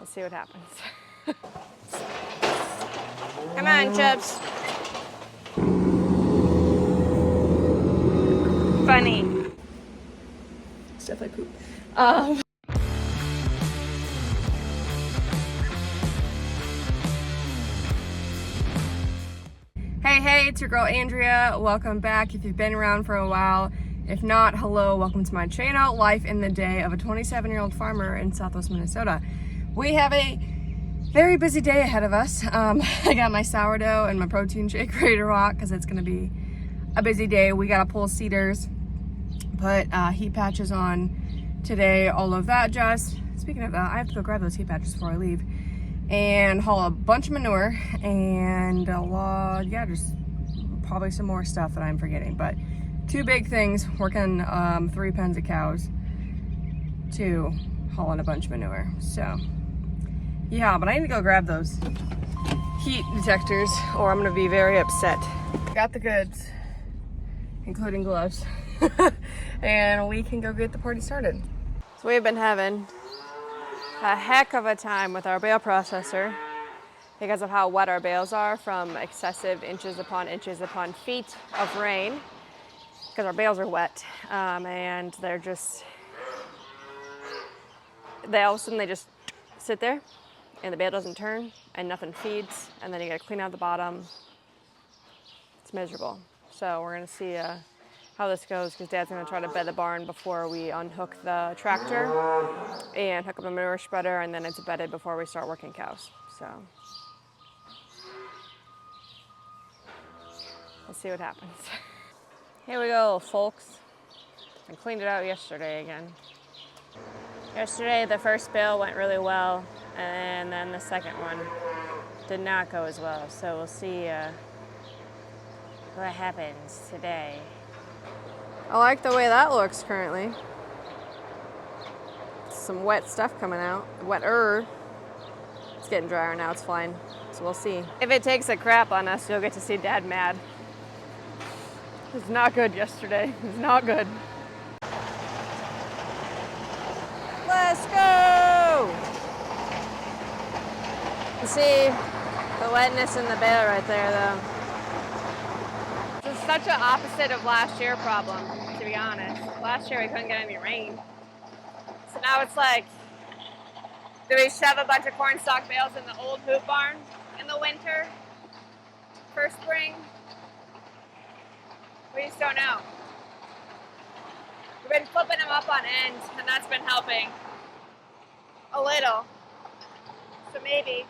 We'll see what happens. Come on, Chubs. Funny. It's definitely poop. Hey, it's your girl Andrea. Welcome back if you've been around for a while. If not, hello, welcome to my channel, Life in the Day of a 27-year-old farmer in Southwest Minnesota. We have a very busy day ahead of us. I got my sourdough and my protein shake ready to rock because it's gonna be a busy day. We gotta pull CIDRs, put heat patches on today, all of that jazz. Speaking of that, I have to go grab those heat patches before I leave. And haul a bunch of manure and a lot, yeah, just probably some more stuff that I'm forgetting. But two big things, working 3 pens of cows to hauling a bunch of manure. So yeah, but I need to go grab those heat detectors or I'm gonna be very upset. Got the goods, including gloves, and we can go get the party started. So we've been having a heck of a time with our bale processor because of how wet our bales are from excessive inches upon feet of rain, because our bales are wet, and they're just, all of a sudden they just sit there and the bale doesn't turn and nothing feeds, and then you gotta clean out the bottom. It's miserable. So we're gonna see how this goes, because Dad's gonna try to bed the barn before we unhook the tractor and hook up a manure spreader, and then it's bedded before we start working cows. So we'll see what happens. Here we go, folks. I cleaned it out yesterday again. Yesterday the first bale went really well, and then the second one did not go as well. So we'll see what happens today. I like the way that looks currently. Some wet stuff coming out, wetter. It's getting drier now, it's fine. So we'll see. If it takes a crap on us, you'll get to see Dad mad. It was not good yesterday, it was not good. Let's go! You see the wetness in the bale right there though. This is such an opposite of last year's problem, to be honest. Last year we couldn't get any rain. So now it's like, do we shove a bunch of corn stalk bales in the old hoop barn in the winter for spring? We just don't know. We've been flipping them up on end, and that's been helping a little. So maybe.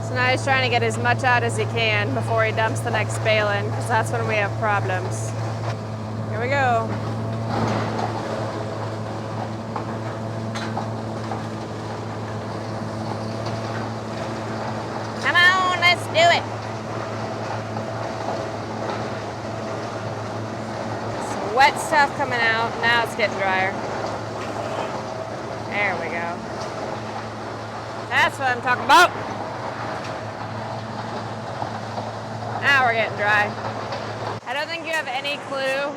So now he's trying to get as much out as he can before he dumps the next bale in, because that's when we have problems. Here we go. Come on, let's do it. Some wet stuff coming out. Now it's getting drier. There we go. That's what I'm talking about. Now we're getting dry. I don't think you have any clue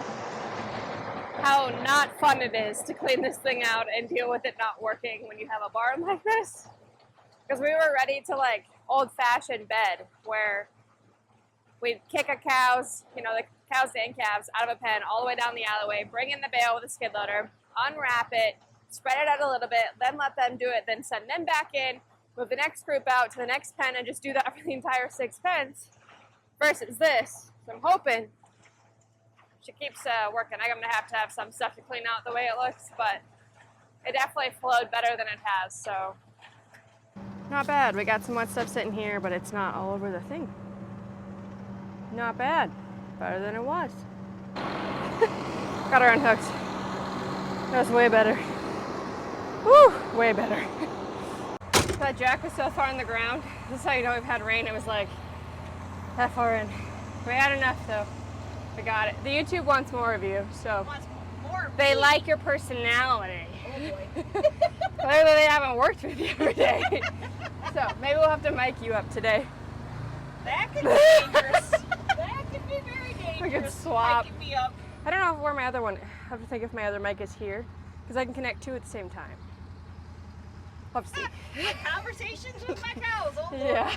how not fun it is to clean this thing out and deal with it not working when you have a barn like this. Because we were ready to like old-fashioned bed where we'd kick a cows, you know, the cows and calves out of a pen all the way down the alleyway, bring in the bale with a skid loader, unwrap it, spread it out a little bit, then let them do it, then send them back in, move the next group out to the next pen and just do that for the entire 6 pens. Versus this. So I'm hoping she keeps working. I'm gonna have to have some stuff to clean out the way it looks, but it definitely flowed better than it has, so. Not bad. We got some wet stuff sitting here, but it's not all over the thing. Not bad. Better than it was. Got her unhooked. That was way better. Woo, way better. That jack was so far in the ground. This is how you know we've had rain. It was like that far in. We had enough though. We got it. The YouTube wants more of you, so. More they like your personality. Oh boy. Clearly they haven't worked with you every day. So maybe we'll have to mic you up today. That could be dangerous. That could be very dangerous. We could swap. Miking me up. I don't know where my other one, I have to think if my other mic is here. because I can connect two at the same time. We'll have to see. Conversations with my cows. Oh, Yeah.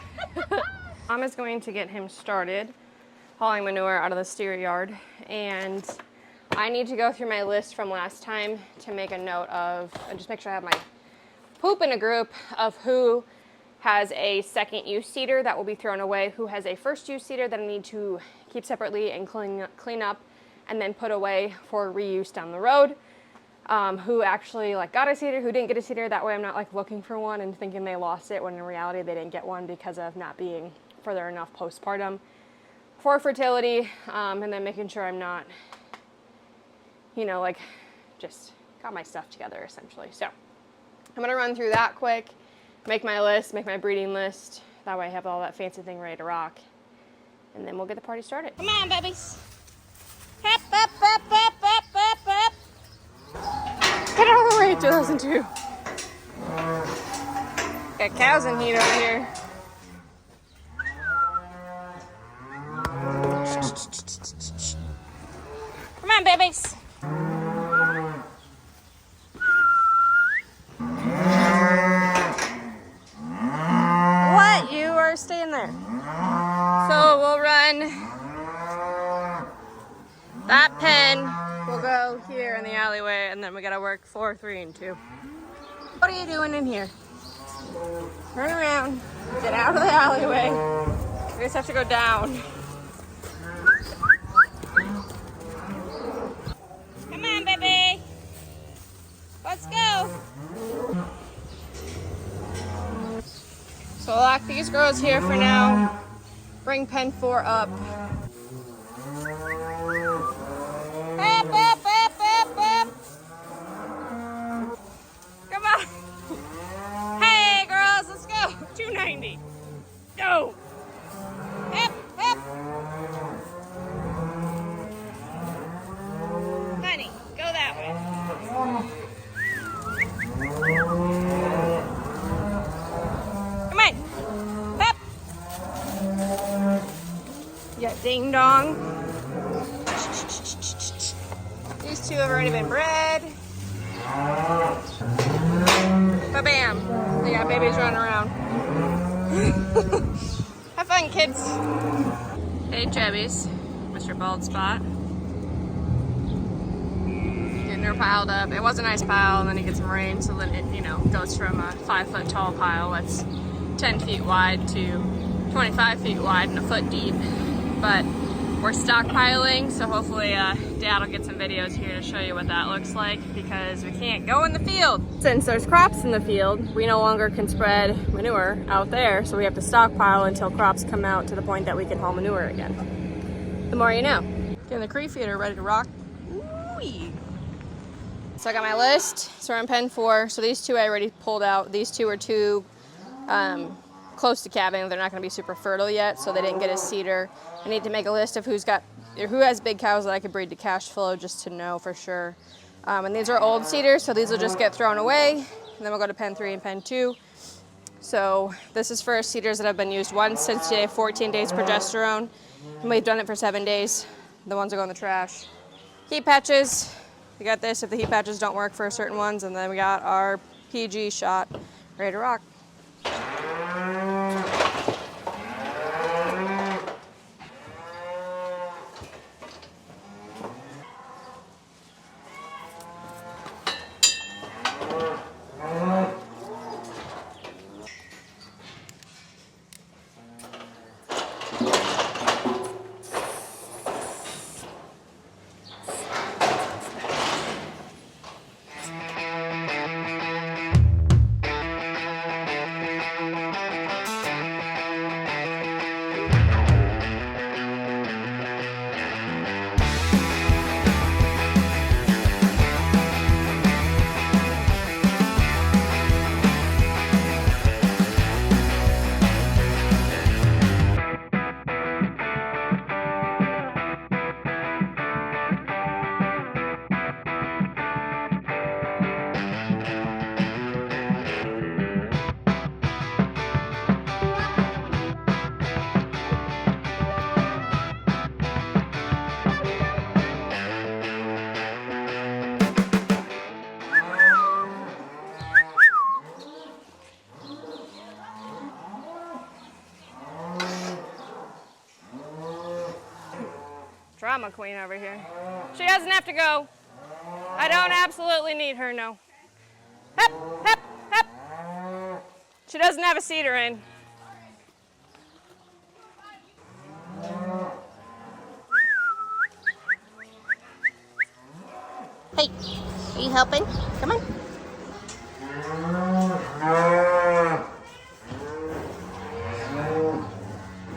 Mom is going to get him started hauling manure out of the steer yard, and I need to go through my list from last time to make a note of, and just make sure I have my poop in a group of who has a second use seeder that will be thrown away, who has a first use seeder that I need to keep separately and clean up and then put away for reuse down the road. Who actually like got a seeder, who didn't get a seeder. That way I'm not like looking for one and thinking they lost it when in reality they didn't get one because of not being further enough postpartum for fertility, and then making sure I'm not, you know, like just got my stuff together essentially. So I'm gonna run through that quick, make my list, make my breeding list. That way I have all that fancy thing ready to rock, and then we'll get the party started. come on, babies. Hop, hop, hop, hop, hop, hop, hop. Get out of the way, 2002. Got cows in heat over here. Come on, babies. What? You are staying there. So we'll run that pen. We'll go here in the alleyway, and then we gotta work 4, 3, and 2. What are you doing in here? Turn around. Get out of the alleyway. We just have to go down. Come on, baby. Let's go. So we'll lock these girls here for now. Bring pen 4 up. Hop, hop, hop, hop, hop. Come on. Hey, girls, let's go. 290. Go. Hop, hop. Honey, go that way. Come on. Hop. Yeah, ding dong. These 2 have already been bred. Ba-bam. They got babies running around. Have fun, kids. Hey, Chubbies. Mr. Bald Spot. Getting her piled up. It was a nice pile, and then you get some rain, so then it, you know, goes from a 5-foot tall pile that's 10 feet wide to 25 feet wide and a foot deep. But we're stockpiling, so hopefully Dad will get some videos here to show you what that looks like, because we can't go in the field. Since there's crops in the field, we no longer can spread manure out there, so we have to stockpile until crops come out to the point that we can haul manure again. The more you know. Getting the creek feeder ready to rock. Ooh-wee. So I got my list, so we're on pen 4. So these 2 I already pulled out. These 2 are too close to calving. They're not going to be super fertile yet, so they didn't get a seeder. I need to make a list of who has big cows that I could breed to cash flow, just to know for sure. And these are old seeders, so these will just get thrown away. And then we'll go to pen 3 and pen 2. So this is for seeders that have been used once since day 14 days progesterone. And we've done it for 7 days. The ones that go in the trash. Heat patches. We got this if the heat patches don't work for certain ones. And then we got our PG shot ready to rock. drama queen over here. She doesn't have to go. I don't absolutely need her, no. Hep, hep, hep. She doesn't have a CIDR in. Hey, are you helping? Come on.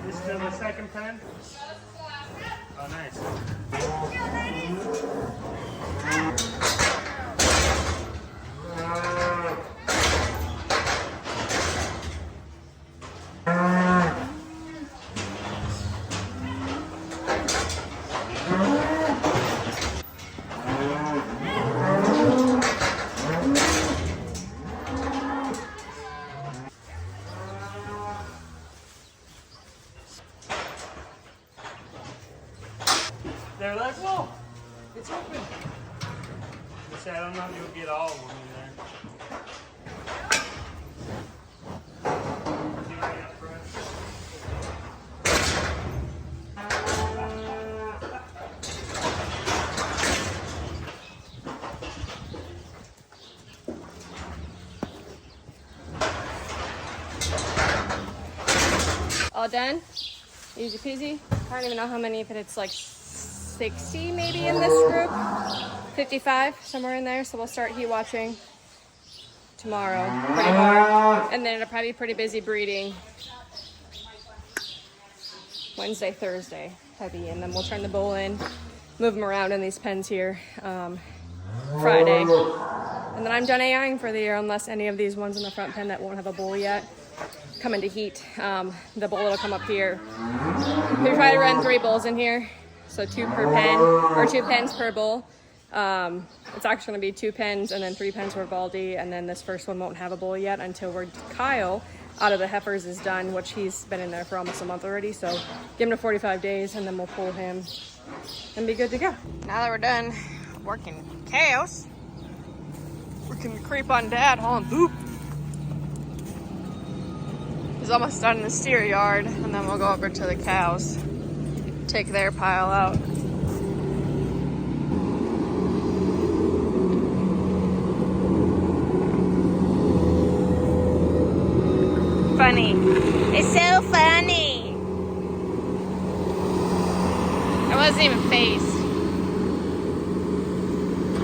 This is the second pen? Oh, nice. They're like, whoa, it's open. I said, I don't know if you'll get all of them in there. See what I got for us? All done? Easy peasy. I don't even know how many, but it's like 60 maybe in this group. 55, somewhere in there. So we'll start heat watching tomorrow. Pretty hard. And then it'll probably be pretty busy breeding Wednesday, Thursday, heavy. And then we'll turn the bull in, move them around in these pens here Friday. And then I'm done AIing for the year unless any of these ones in the front pen that won't have a bull yet come into heat. The bull will come up here. We try to run 3 bulls in here. So 2 per pen, or 2 pens per bull. It's actually going to be 2 pens and then 3 pens for Baldy, and then this first one won't have a bull yet until Kyle out of the heifers is done, which he's been in there for almost a month already. So give him to 45 days and then we'll pull him and be good to go. Now that we're done working cows, we can creep on Dad hauling poop. He's almost done in the steer yard, and then we'll go over to the cows, take their pile out. Funny. It's so funny. It wasn't even phased.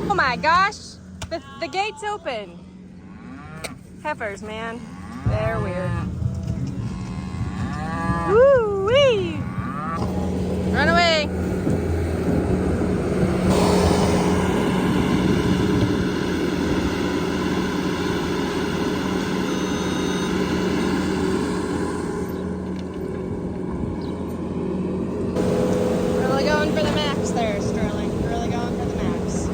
Oh my gosh, the gate's open. Heifers, man, they're weird. Woo-wee! Run away! Really going for the max there, Sterling. Really going for the max.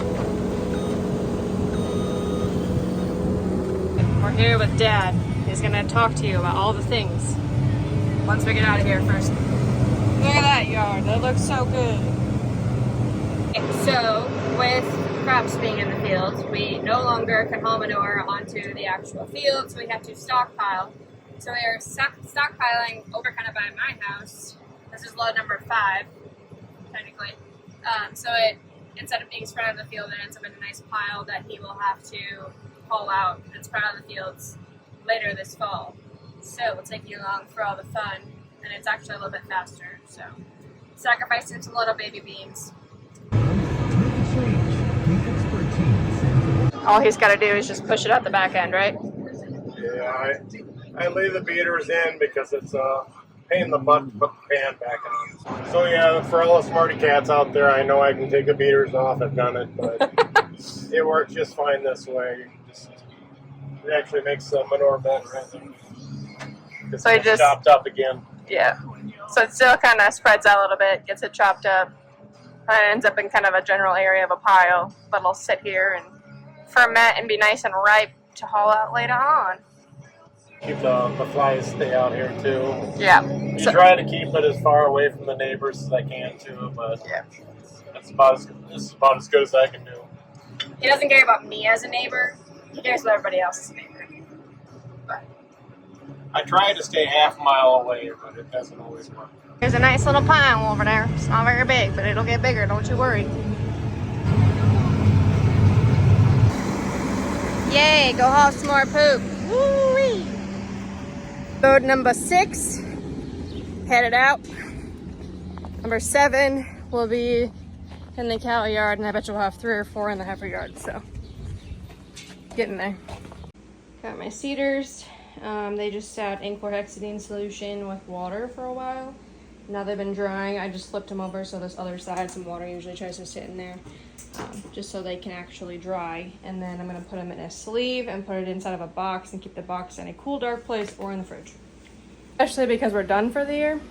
We're here with Dad. He's gonna talk to you about all the things. Once we get out of here first. Look at that yard, that looks so good. So, with crops being in the field, we no longer can haul manure onto the actual field, so we have to stockpile. So we are stockpiling over kind of by my house. This is load number 5, technically. So it, instead of being spread out in the field, it ends up in a nice pile that he will have to haul out and spread out in the fields later this fall. So we'll take you along for all the fun, and it's actually a little bit faster. So sacrificing some little baby beans. All he's got to do is just push it out the back end, right? Yeah, I lay the beaters in because it's a pain in the butt to put the pan back on. So yeah, for all the smarty cats out there, I know I can take the beaters off. I've done it, but it works just fine this way. It actually makes the manure better. So it just chopped up again. Yeah. So it still kind of spreads out a little bit, gets it chopped up, and it ends up in kind of a general area of a pile. But it'll sit here and ferment and be nice and ripe to haul out later on. Keep the flies stay out here too. Yeah. You try to keep it as far away from the neighbors as I can too, but yeah, this is about as good as I can do. He doesn't care about me as a neighbor. He cares about everybody else as a neighbor. But I try to stay half a mile away, but it doesn't always work. There's a nice little pile over there. It's not very big, but it'll get bigger, don't you worry. Yay, go haul some more poop. Woo-wee. Load number 6, headed out. Number 7 will be in the cow yard, and I bet you'll have 3 or 4 in the heifer yard, so getting there. Got my CIDRs. They just sat in chlorhexidine solution with water for a while. Now they've been drying. I just flipped them over so this other side, some water usually tries to sit in there, just so they can actually dry. And then I'm gonna put them in a sleeve and put it inside of a box and keep the box in a cool, dark place or in the fridge. Especially because we're done for the year.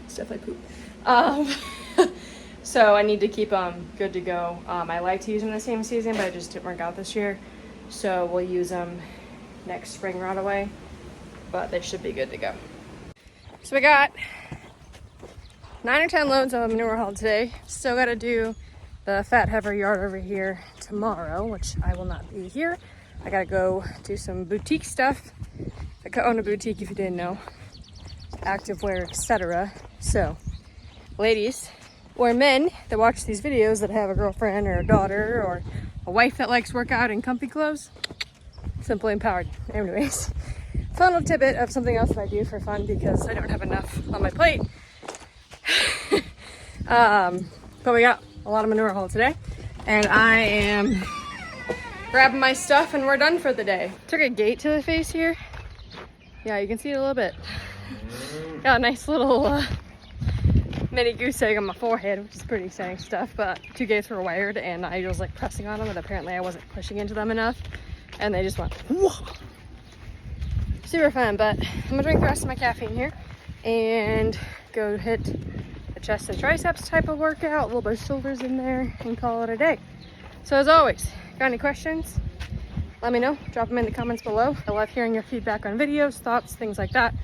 It's definitely poop. So I need to keep them good to go. I like to use them the same season, but it just didn't work out this year. So we'll use them next spring right away, but they should be good to go. So we got 9 or 10 loads of manure hauled today. Still got to do the fat heifer yard over here tomorrow, which I will not be here. I got to go do some boutique stuff. I own a boutique, if you didn't know, activewear, etc. So, ladies or men that watch these videos that have a girlfriend or a daughter or a wife that likes workout in comfy clothes, simply empowered. Anyways, fun little tidbit of something else that I do for fun because I don't have enough on my plate. But we got a lot of manure haul today, and I am grabbing my stuff and we're done for the day. Took a gate to the face here. Yeah, you can see it a little bit. Got a nice little mini goose egg on my forehead, which is pretty exciting stuff, but 2 gates were wired and I was like pressing on them, and apparently I wasn't pushing into them enough and they just went whoa. Super fun. But I'm gonna drink the rest of my caffeine here and go hit the chest and triceps type of workout, a little bit of shoulders in there, and call it a day. So as always, got any questions, let me know. Drop them in the comments below. I love hearing your feedback on videos, thoughts, things like that.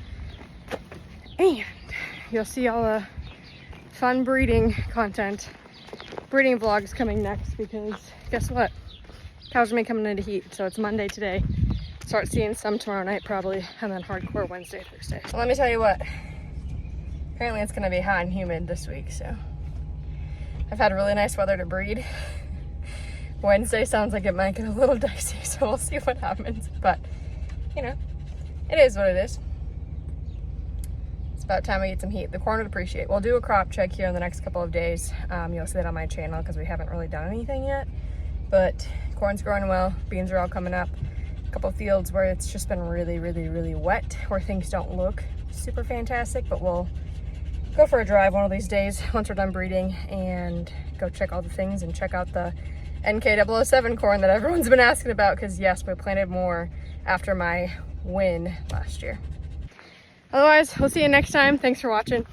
And you'll see all the fun breeding content, breeding vlogs coming next, because guess what? Cows are gonna be coming into heat. So it's Monday today. Start seeing some tomorrow night probably, and then hardcore Wednesday, Thursday. So let me tell you what, apparently it's gonna be hot and humid this week, so I've had really nice weather to breed. Wednesday sounds like it might get a little dicey, so we'll see what happens. But, you know, it is what it is. It's about time we get some heat. The corn would appreciate. We'll do a crop check here in the next couple of days. You'll see that on my channel because we haven't really done anything yet. But corn's growing well. Beans are all coming up. A couple of fields where it's just been really, really, really wet, where things don't look super fantastic, but we'll go for a drive one of these days once we're done breeding and go check all the things and check out the NK007 corn that everyone's been asking about, because yes, we planted more after my win last year. Otherwise, we'll see you next time. Thanks for watching.